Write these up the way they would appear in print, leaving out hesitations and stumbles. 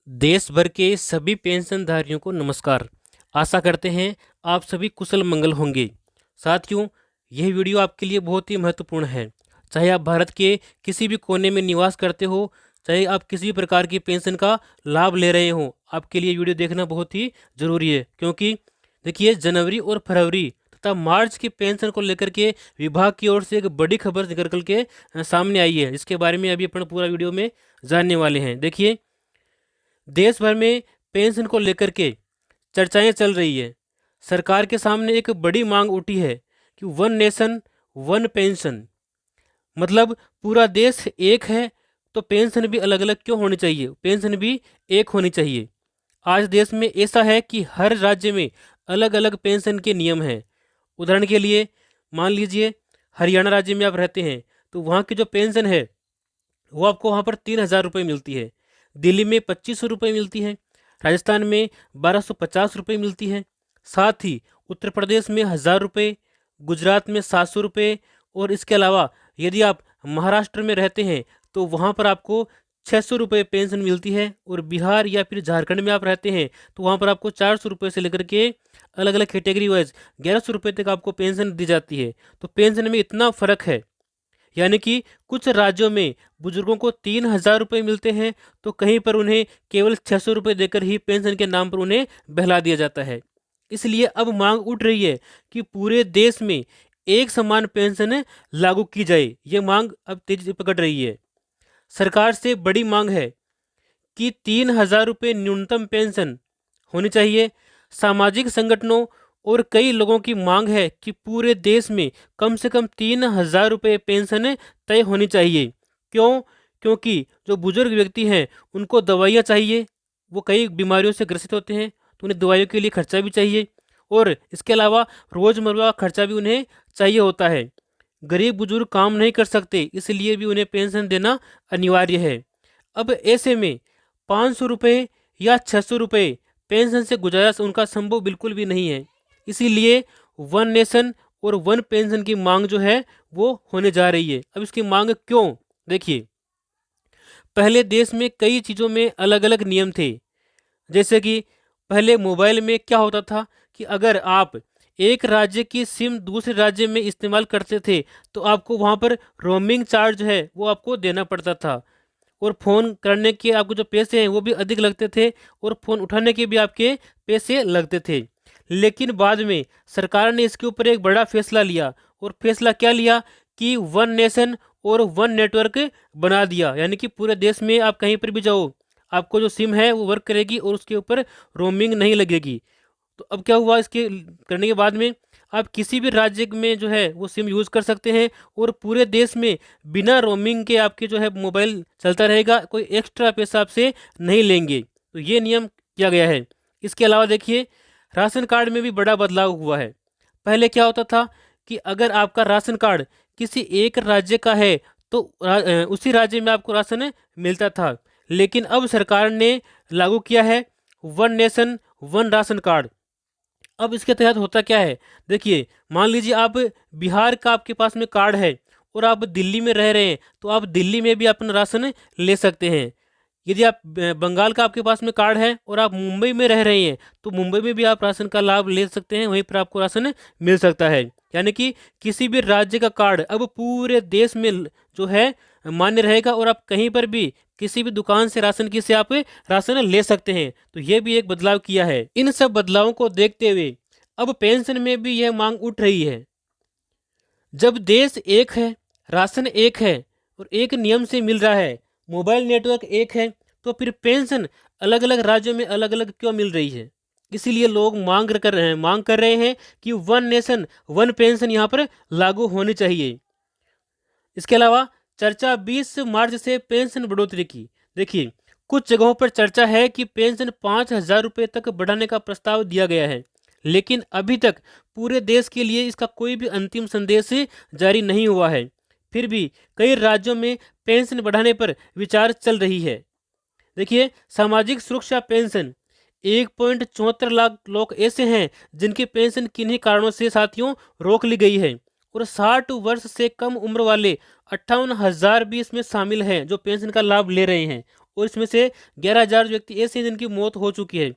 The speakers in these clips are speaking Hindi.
देश भर के सभी पेंशनधारियों को नमस्कार। आशा करते हैं आप सभी कुशल मंगल होंगे। साथियों, यह वीडियो आपके लिए बहुत ही महत्वपूर्ण है। चाहे आप भारत के किसी भी कोने में निवास करते हो, चाहे आप किसी भी प्रकार की पेंशन का लाभ ले रहे हो, आपके लिए वीडियो देखना बहुत ही ज़रूरी है। क्योंकि देखिए, जनवरी और फरवरी तथा मार्च की पेंशन को लेकर के विभाग की ओर से एक बड़ी खबर निकल के सामने आई है। इसके बारे में अभी अपन पूरा वीडियो में जानने वाले हैं। देखिए, देश भर में पेंशन को लेकर के चर्चाएं चल रही है। सरकार के सामने एक बड़ी मांग उठी है कि वन नेशन वन पेंशन, मतलब पूरा देश एक है तो पेंशन भी अलग अलग क्यों होनी चाहिए, पेंशन भी एक होनी चाहिए। आज देश में ऐसा है कि हर राज्य में अलग अलग पेंशन के नियम हैं। उदाहरण के लिए मान लीजिए, हरियाणा राज्य में आप रहते हैं तो वहाँ की जो पेंशन है वो आपको वहाँ पर 3,000 रुपये मिलती है। दिल्ली में 2,500 रुपये मिलती है। राजस्थान में 1,250 रुपये मिलती है। साथ ही उत्तर प्रदेश में 1,000 रुपये, गुजरात में 700 रुपये, और इसके अलावा यदि आप महाराष्ट्र में रहते हैं तो वहाँ पर आपको 600 रुपये पेंशन मिलती है। और बिहार या फिर झारखंड में आप रहते हैं तो वहाँ पर आपको 400 रुपये से लेकर के अलग अलग कैटेगरी वाइज 1,100 रुपये तक आपको पेंशन दी जाती है। तो पेंशन में इतना फ़र्क है। यानी कि कुछ राज्यों में बुजुर्गों को 3,000 रुपये मिलते हैं तो कहीं पर उन्हें केवल 600 रुपये देकर ही पेंशन के नाम पर उन्हें बहला दिया जाता है। इसलिए अब मांग उठ रही है कि पूरे देश में एक समान पेंशन लागू की जाए। ये मांग अब तेजी से पकड़ रही है। सरकार से बड़ी मांग है कि 3,000 रुपये न्यूनतम पेंशन होनी चाहिए। सामाजिक संगठनों और कई लोगों की मांग है कि पूरे देश में कम से कम 3,000 रुपये पेंशन तय होनी चाहिए। क्यों? क्योंकि जो बुजुर्ग व्यक्ति हैं उनको दवाइयाँ चाहिए, वो कई बीमारियों से ग्रसित होते हैं तो उन्हें दवाइयों के लिए खर्चा भी चाहिए, और इसके अलावा रोज़मर्रा का खर्चा भी उन्हें चाहिए होता है। गरीब बुजुर्ग काम नहीं कर सकते, इसलिए भी उन्हें पेंशन देना अनिवार्य है। अब ऐसे में 500 रुपये या 600 रुपये पेंशन से गुजारा उनका संभव बिल्कुल भी नहीं है। इसीलिए वन नेशन और वन पेंशन की मांग जो है वो होने जा रही है। अब इसकी मांग क्यों? देखिए, पहले देश में कई चीज़ों में अलग अलग नियम थे। जैसे कि पहले मोबाइल में क्या होता था कि अगर आप एक राज्य की सिम दूसरे राज्य में इस्तेमाल करते थे तो आपको वहाँ पर रोमिंग चार्ज है वो आपको देना पड़ता था, और फ़ोन करने के आपको जो पैसे हैं वो भी अधिक लगते थे, और फ़ोन उठाने के भी आपके पैसे लगते थे। लेकिन बाद में सरकार ने इसके ऊपर एक बड़ा फैसला लिया, और फैसला क्या लिया कि वन नेशन और वन नेटवर्क बना दिया। यानी कि पूरे देश में आप कहीं पर भी जाओ, आपको जो सिम है वो वर्क करेगी और उसके ऊपर रोमिंग नहीं लगेगी। तो अब क्या हुआ, इसके करने के बाद में आप किसी भी राज्य में जो है वो सिम यूज़ कर सकते हैं, और पूरे देश में बिना रोमिंग के आपके जो है मोबाइल चलता रहेगा, कोई एक्स्ट्रा पैसा आपसे नहीं लेंगे। तो ये नियम किया गया है। इसके अलावा देखिए, राशन कार्ड में भी बड़ा बदलाव हुआ है। पहले क्या होता था कि अगर आपका राशन कार्ड किसी एक राज्य का है तो उसी राज्य में आपको राशन मिलता था। लेकिन अब सरकार ने लागू किया है one nation one ration card. अब इसके तहत होता क्या है, देखिए, मान लीजिए आप बिहार का आपके पास में कार्ड है और आप दिल्ली में रह रहे हैं तो आप दिल्ली में भी अपना राशन ले सकते हैं। यदि आप बंगाल का आपके पास में कार्ड है और आप मुंबई में रह रहे हैं तो मुंबई में भी आप राशन का लाभ ले सकते हैं, वहीं पर आपको राशन मिल सकता है। यानी कि किसी भी राज्य का कार्ड अब पूरे देश में जो है मान्य रहेगा, और आप कहीं पर भी किसी भी दुकान से राशन की से आप राशन ले सकते हैं। तो ये भी एक बदलाव किया है। इन सब बदलावों को देखते हुए अब पेंशन में भी यह मांग उठ रही है। जब देश एक है, राशन एक है और एक नियम से मिल रहा है, मोबाइल नेटवर्क एक है, तो फिर पेंशन अलग अलग राज्यों में अलग अलग क्यों मिल रही है? इसीलिए लोग मांग कर रहे हैं कि वन नेशन वन पेंशन यहाँ पर लागू होनी चाहिए। इसके अलावा चर्चा 20 मार्च से पेंशन बढ़ोतरी की। देखिए, कुछ जगहों पर चर्चा है कि पेंशन 5,000 रुपये तक बढ़ाने का प्रस्ताव दिया गया है, लेकिन अभी तक पूरे देश के लिए इसका कोई भी अंतिम संदेश जारी नहीं हुआ है। फिर भी कई राज्यों में पेंशन बढ़ाने पर विचार चल रही है। देखिए, सामाजिक सुरक्षा पेंशन 1.74 लाख लोग ऐसे हैं जिनकी पेंशन किन्हीं कारणों से साथियों रोक ली गई है, और 60 वर्ष से कम उम्र वाले 58,000 भी इसमें शामिल हैं जो पेंशन का लाभ ले रहे हैं। और इसमें से 11,000 व्यक्ति ऐसे हैं जिनकी मौत हो चुकी है।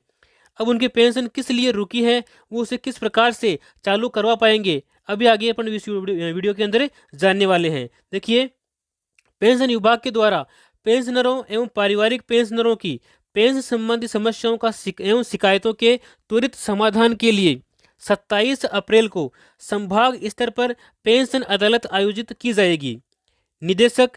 अब उनकी पेंशन किस लिए रुकी है, वो उसे किस प्रकार से चालू करवा पाएंगे, अभी आगे अपन इस वीडियो के अंदर जानने वाले हैं। देखिए, पेंशन विभाग के द्वारा पेंशनरों एवं पारिवारिक पेंशनरों की पेंशन संबंधी समस्याओं का एवं शिकायतों के त्वरित समाधान के लिए 27 अप्रैल को संभाग स्तर पर पेंशन अदालत आयोजित की जाएगी। निदेशक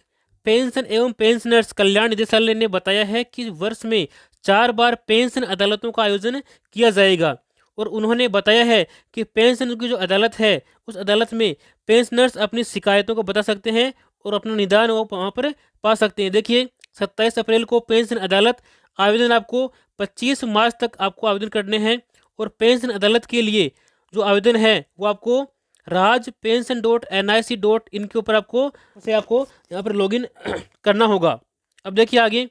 पेंशन एवं पेंशनर्स कल्याण निदेशालय ने बताया है कि वर्ष में 4 बार पेंशन अदालतों का आयोजन किया जाएगा और उन्होंने बताया है कि पेंशन की जो अदालत है उस अदालत में पेंशनर्स अपनी शिकायतों को बता सकते हैं और अपना निदान वो वहाँ पर पा सकते हैं। देखिए, 27 अप्रैल को पेंशन अदालत आवेदन आपको 25 मार्च तक आपको आवेदन करने हैं और पेंशन अदालत के लिए जो आवेदन है वो आपको rajpension.nic.in के ऊपर आपको यहाँ पर लॉगिन करना होगा। अब देखिए आगे,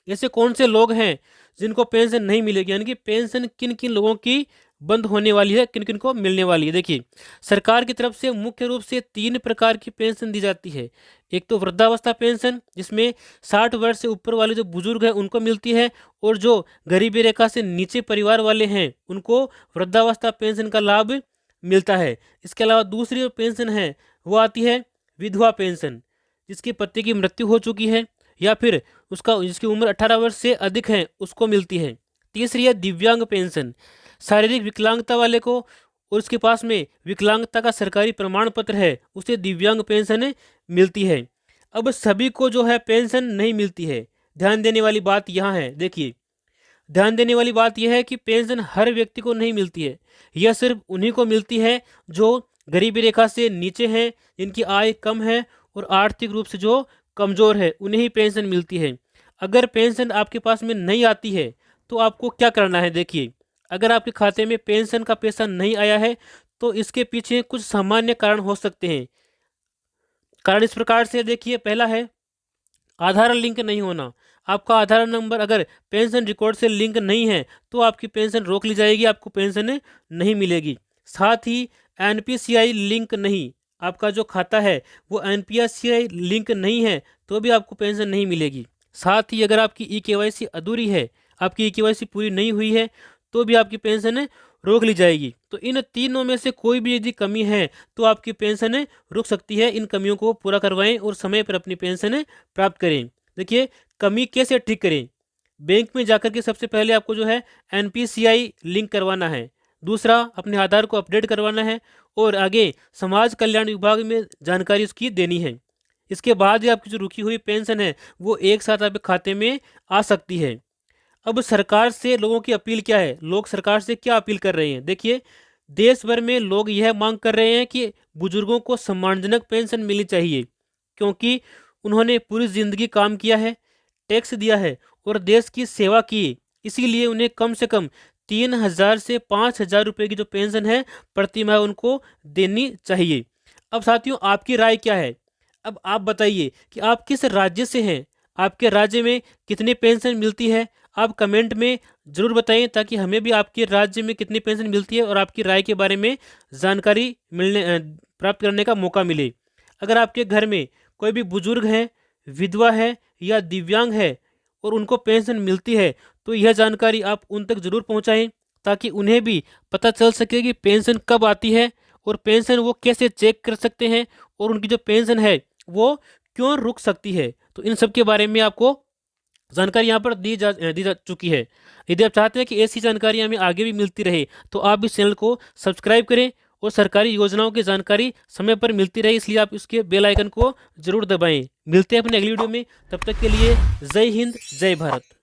ऐसे कौन से लोग हैं जिनको पेंशन नहीं मिलेगी, यानी कि पेंशन किन किन लोगों की बंद होने वाली है, किन किन को मिलने वाली है। देखिए, सरकार की तरफ से मुख्य रूप से 3 प्रकार की पेंशन दी जाती है। एक तो वृद्धावस्था पेंशन, जिसमें 60 वर्ष से ऊपर वाले जो बुजुर्ग हैं उनको मिलती है, और जो गरीबी रेखा से नीचे परिवार वाले हैं उनको वृद्धावस्था पेंशन का लाभ मिलता है। इसके अलावा दूसरी जो पेंशन है वो आती है विधवा पेंशन, जिसके पति की मृत्यु हो चुकी है या फिर जिसकी उम्र 18 वर्ष से अधिक है उसको मिलती है। तीसरी है दिव्यांग पेंशन, शारीरिक विकलांगता वाले को और उसके पास में विकलांगता का सरकारी प्रमाण पत्र है उसे दिव्यांग पेंशन मिलती है। अब सभी को जो है पेंशन नहीं मिलती है। ध्यान देने वाली बात यहाँ है, देखिए ध्यान देने वाली बात यह है कि पेंशन हर व्यक्ति को नहीं मिलती है, यह सिर्फ उन्हीं को मिलती है जो गरीबी रेखा से नीचे हैं, जिनकी आय कम है और आर्थिक रूप से जो कमज़ोर है, उन्हें ही पेंशन मिलती है। अगर पेंशन आपके पास में नहीं आती है तो आपको क्या करना है। देखिए, अगर आपके खाते में पेंशन का पैसा नहीं आया है तो इसके पीछे कुछ सामान्य कारण हो सकते हैं। कारण इस प्रकार से, देखिए, पहला है आधार लिंक नहीं होना। आपका आधार नंबर अगर पेंशन रिकॉर्ड से लिंक नहीं है तो आपकी पेंशन रोक ली जाएगी, आपको पेंशन नहीं मिलेगी। साथ ही एनपीसीआई लिंक नहीं, आपका जो खाता है वो एनपीसीआई लिंक नहीं है तो भी आपको पेंशन नहीं मिलेगी। साथ ही अगर आपकी ई-केवाईसी अधूरी है, आपकी ई-केवाईसी पूरी नहीं हुई है तो भी आपकी पेंशन रोक ली जाएगी। तो इन तीनों में से कोई भी यदि कमी है तो आपकी पेंशन रुक सकती है। इन कमियों को पूरा करवाएं और समय पर अपनी पेंशन प्राप्त करें। देखिए, कमी कैसे ठीक करें। बैंक में जाकर के सबसे पहले आपको जो है एनपीसीआई लिंक करवाना है, दूसरा अपने आधार को अपडेट करवाना है और आगे समाज कल्याण विभाग में जानकारी उसकी देनी है। इसके बाद ही आपकी जो रुकी हुई पेंशन है वो एक साथ आपके खाते में आ सकती है। अब सरकार से लोगों की अपील क्या है, लोग सरकार से क्या अपील कर रहे हैं। देखिए, देश भर में लोग यह मांग कर रहे हैं कि बुजुर्गों को सम्मानजनक पेंशन मिलनी चाहिए, क्योंकि उन्होंने पूरी जिंदगी काम किया है, टैक्स दिया है और देश की सेवा की। इसीलिए उन्हें कम से कम 3,000 से 5,000 रुपये की जो पेंशन है प्रति माह उनको देनी चाहिए। अब साथियों, आपकी राय क्या है। अब आप बताइए कि आप किस राज्य से हैं, आपके राज्य में कितनी पेंशन मिलती है। आप कमेंट में ज़रूर बताएं ताकि हमें भी आपके राज्य में कितनी पेंशन मिलती है और आपकी राय के बारे में जानकारी प्राप्त करने का मौका मिले। अगर आपके घर में कोई भी बुजुर्ग है, विधवा है या दिव्यांग है और उनको पेंशन मिलती है तो यह जानकारी आप उन तक ज़रूर पहुंचाएं ताकि उन्हें भी पता चल सके कि पेंशन कब आती है और पेंशन वो कैसे चेक कर सकते हैं और उनकी जो पेंशन है वो क्यों रुक सकती है। तो इन सब के बारे में आपको जानकारी यहाँ पर दी जा चुकी है। यदि आप चाहते हैं कि ऐसी जानकारी हमें आगे भी मिलती रहे तो आप इस चैनल को सब्सक्राइब करें और सरकारी योजनाओं की जानकारी समय पर मिलती रहे, इसलिए आप इसके बेल आइकन को जरूर दबाएं। मिलते हैं अपने अगली वीडियो में, तब तक के लिए जय हिंद, जय भारत।